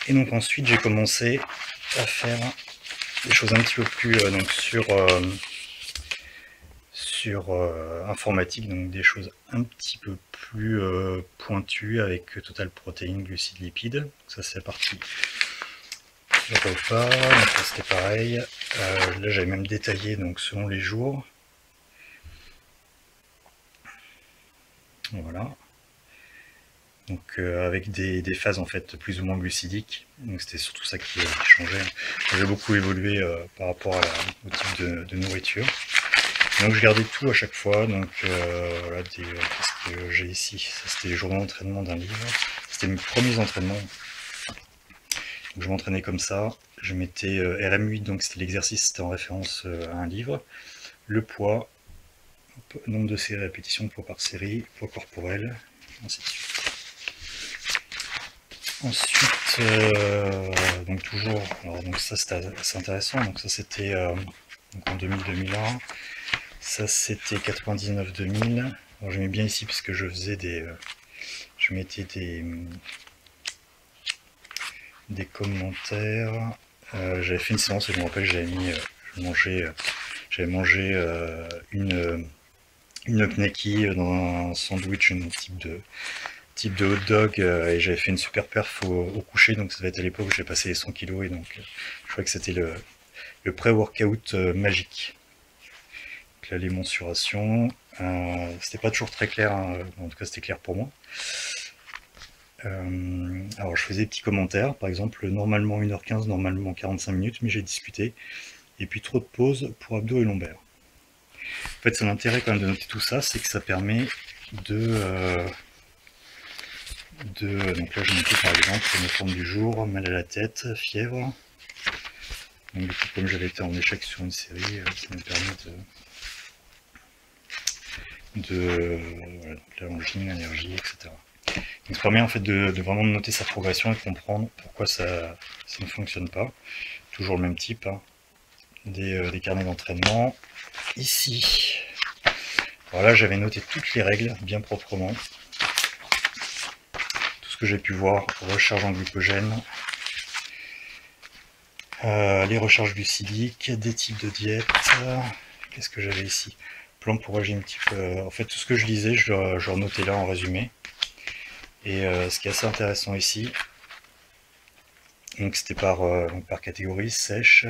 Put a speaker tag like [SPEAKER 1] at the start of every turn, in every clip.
[SPEAKER 1] Et donc ensuite j'ai commencé à faire des choses un petit peu plus donc sur informatique, donc des choses un petit peu plus pointues avec total protéines, glucides, lipides. Donc ça c'est la partie repas, donc là c'était pareil. Là j'avais même détaillé donc selon les jours. Voilà. Donc avec des phases en fait plus ou moins glucidiques. Donc c'était surtout ça qui changeait. J'ai beaucoup évolué par rapport au type de nourriture. Donc je gardais tout à chaque fois. Donc voilà, qu'est-ce que j'ai ici? Ça c'était les journaux d'entraînement d'un livre. C'était mes premiers entraînements. Donc je m'entraînais comme ça. Je mettais RM8, donc c'était l'exercice, c'était en référence à un livre. Le poids, nombre de séries, répétitions, poids par série, poids corporel, ainsi de suite. Ensuite, donc toujours, alors donc ça c'était assez intéressant, donc ça c'était en 2000-2001, ça c'était 99-2000, alors je mets bien ici parce que je faisais je mettais des commentaires, j'avais fait une séance et je me rappelle j'avais mangé une gnocchi dans un sandwich, un type de hot dog, et j'avais fait une super perf au coucher, donc ça devait être à l'époque où j'ai passé les 100 kg, et donc je crois que c'était le pré-workout magique. Donc là les mensurations, c'était pas toujours très clair, hein, en tout cas c'était clair pour moi. Alors je faisais des petits commentaires, par exemple normalement 1h15, normalement 45 minutes, mais j'ai discuté, et puis trop de pauses pour abdos et lombaires. En fait, son intérêt quand même de noter tout ça, c'est que ça permet donc là je notais par exemple mes formes du jour, mal à la tête, fièvre. Donc du coup, comme j'avais été en échec sur une série, ça me permet voilà, donc l'angine, allergie, etc. Donc ça permet en fait de vraiment noter sa progression et de comprendre pourquoi ça ne fonctionne pas. Toujours le même type, hein. Des carnets d'entraînement. Ici, alors là j'avais noté toutes les règles bien proprement. Tout ce que j'ai pu voir, recharge en glucogène, les recharges glucidiques, des types de diète. Qu'est-ce que j'avais ici? Plan pour régime type. En fait, tout ce que je lisais, je renotais là en résumé. Et ce qui est assez intéressant ici, donc c'était par catégorie, sèche,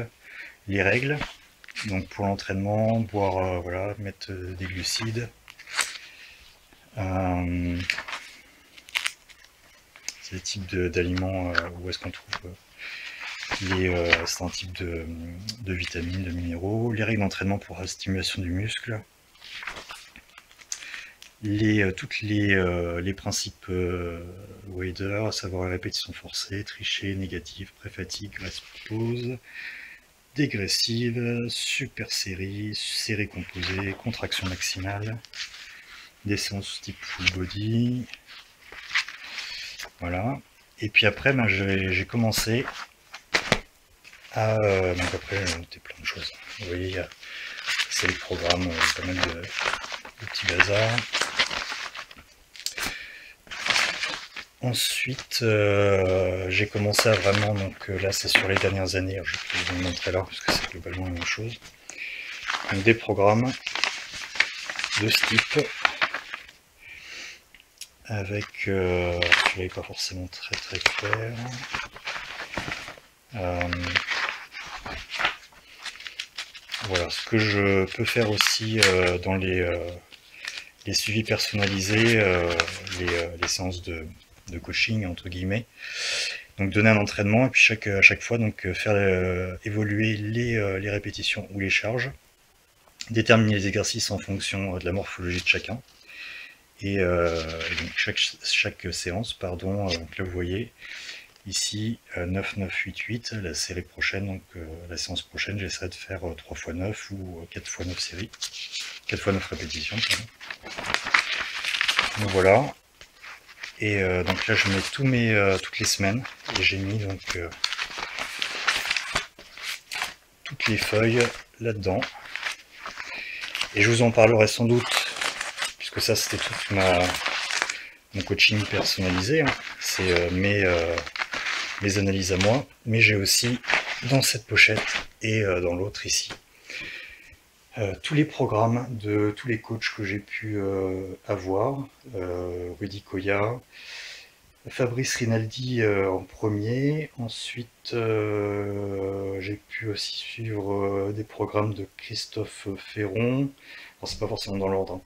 [SPEAKER 1] les règles. Donc pour l'entraînement, boire, voilà, mettre des glucides. C'est des types d'aliments où est-ce qu'on trouve c'est un type de vitamines, de minéraux. Les règles d'entraînement pour la stimulation du muscle. Toutes les principes Wader, à savoir la répétition forcée, tricher, négative, pré-fatigue, reste-pause, dégressive, super série, série composée, contraction maximale, des séances type full body. Voilà. Et puis après, ben, j'ai commencé à... donc après, j'ai noté plein de choses. Vous voyez, c'est le programme, pas mal de petits bazars. Ensuite, j'ai commencé à vraiment, donc là c'est sur les dernières années, je vais vous montrer là parce que c'est globalement la même chose. Donc des programmes de ce type, avec, je l'avais pas forcément très clair. Voilà, ce que je peux faire aussi dans les suivis personnalisés, les séances de coaching entre guillemets, donc donner un entraînement et puis à chaque fois donc faire évoluer les répétitions ou les charges, déterminer les exercices en fonction de la morphologie de chacun, et donc chaque séance, pardon, donc là vous voyez ici 9, 9, 8, 8, la série prochaine, donc la séance prochaine j'essaierai de faire 3 x 9 ou 4 x 9 séries, 4 x 9 répétitions, pardon. Donc voilà. Et donc là je mets toutes les semaines, et j'ai mis donc toutes les feuilles là-dedans, et je vous en parlerai sans doute, puisque ça c'était tout mon coaching personnalisé, hein. C'est mes analyses à moi, mais j'ai aussi dans cette pochette et dans l'autre ici tous les programmes de tous les coachs que j'ai pu avoir, Rudy Koya, Fabrice Rinaldi en premier, ensuite j'ai pu aussi suivre des programmes de Christophe Ferron, alors c'est pas forcément dans l'ordre, hein.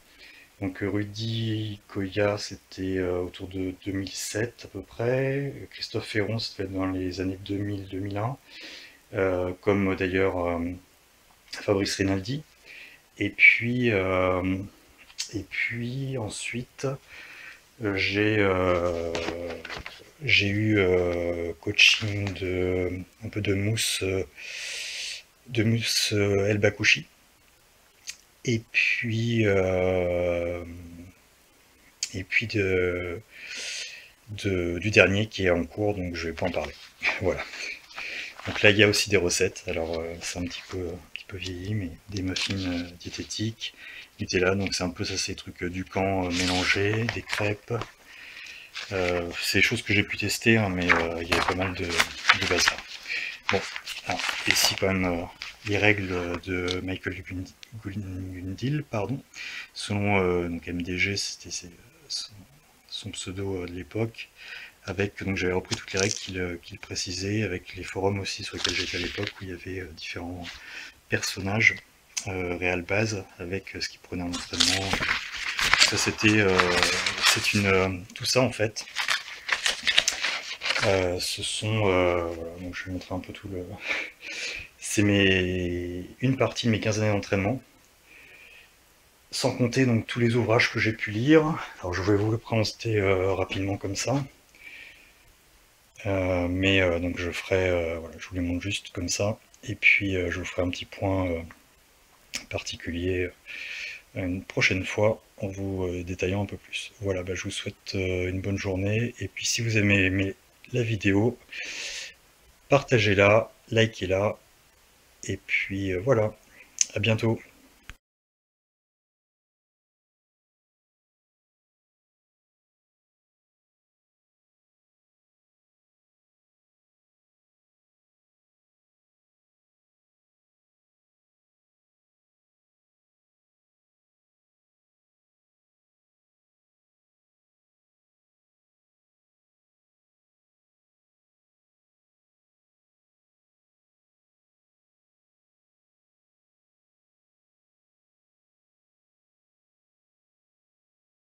[SPEAKER 1] Donc Rudy Koya c'était autour de 2007 à peu près, Christophe Ferron c'était dans les années 2000-2001, comme d'ailleurs Fabrice Rinaldi, et puis ensuite j'ai eu coaching un peu de mousse El Bakouchi, et puis du dernier qui est en cours, donc je vais pas en parler. Voilà. Donc là il y a aussi des recettes, alors c'est un petit peu vieilli, mais des muffins diététiques, Nutella, donc c'est un peu ça, ces trucs du camp mélangés, des crêpes. C'est des choses que j'ai pu tester, hein, mais il y avait pas mal de bazar. Bon, alors, ici quand même les règles de Michael Gundil, pardon. Selon donc MDG, c'était son pseudo de l'époque, avec, donc j'avais repris toutes les règles qu'il précisait, avec les forums aussi sur lesquels j'étais à l'époque, où il y avait différents personnages réal base, avec ce qu'ils prenaient en entraînement. Ça c'était tout ça en fait. Ce sont voilà, donc je vais montrer un peu tout le. C'est une partie de mes 15 années d'entraînement, sans compter donc tous les ouvrages que j'ai pu lire. Alors je vais vous le présenter rapidement comme ça, mais donc je ferai, voilà, je vous les montre juste comme ça, et puis je vous ferai un petit point particulier une prochaine fois en vous détaillant un peu plus. Voilà, je vous souhaite une bonne journée, et puis si vous aimez la vidéo, partagez-la, likez-la, et puis voilà, à bientôt.